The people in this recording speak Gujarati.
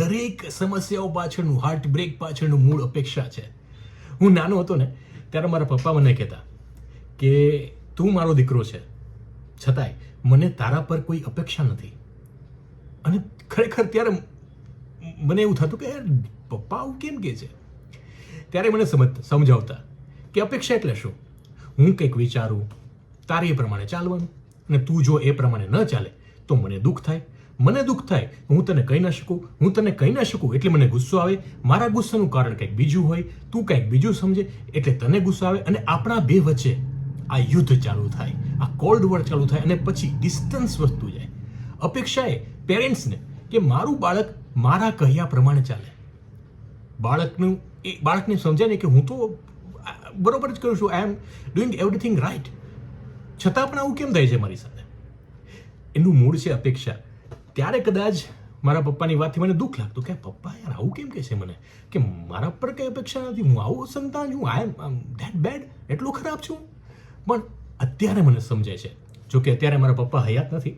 દરેક સમસ્યાઓ પાછળનું, હાર્ટ બ્રેક પાછળનું મૂળ અપેક્ષા છે. હું નાનો હતો ને ત્યારે મારા પપ્પા મને કહેતા કે તું મારો દીકરો છે, છતાંય મને તારા પર કોઈ અપેક્ષા નથી. અને ખરેખર ત્યારે મને એવું થતું કે યાર પપ્પા આવું કેમ કહે છે. ત્યારે મને સમજાવતા કે અપેક્ષા એટલે શું? હું કંઈક વિચારું, તારે એ પ્રમાણે ચાલવાનું, અને તું જો એ પ્રમાણે ન ચાલે તો મને દુઃખ થાય. મને દુઃખ થાય, હું તને કહી ન શકું એટલે મને ગુસ્સો આવે. મારા ગુસ્સાનું કારણ કંઈક બીજું હોય, તું કંઈક બીજું સમજે એટલે તને ગુસ્સો આવે, અને આપણા બે વચ્ચે આ યુદ્ધ ચાલુ થાય, આ કોલ્ડ વોર ચાલુ થાય, અને પછી ડિસ્ટન્સ વધતું જાય. અપેક્ષા એ પેરેન્ટ્સને કે મારું બાળક મારા કહ્યા પ્રમાણે ચાલે. બાળકને સમજાય ને કે હું તો બરોબર જ કરું છું, આઈ એમ ડુઈંગ એવરીથિંગ રાઈટ, છતાં પણ આવું કેમ થાય છે મારી સાથે? એનું મૂળ છે અપેક્ષા. ત્યારે કદાચ મારા પપ્પાની વાતથી મને દુઃખ લાગતું કે પપ્પા યાર આવું કેમ કહે છે મને, કે મારા પર કંઈ અપેક્ષા નથી, હું આવું સંતાન છું, આઈ એમ ધેટ બેડ, એટલું ખરાબ છું. પણ અત્યારે મને સમજાય છે, જોકે અત્યારે મારા પપ્પા હયાત નથી,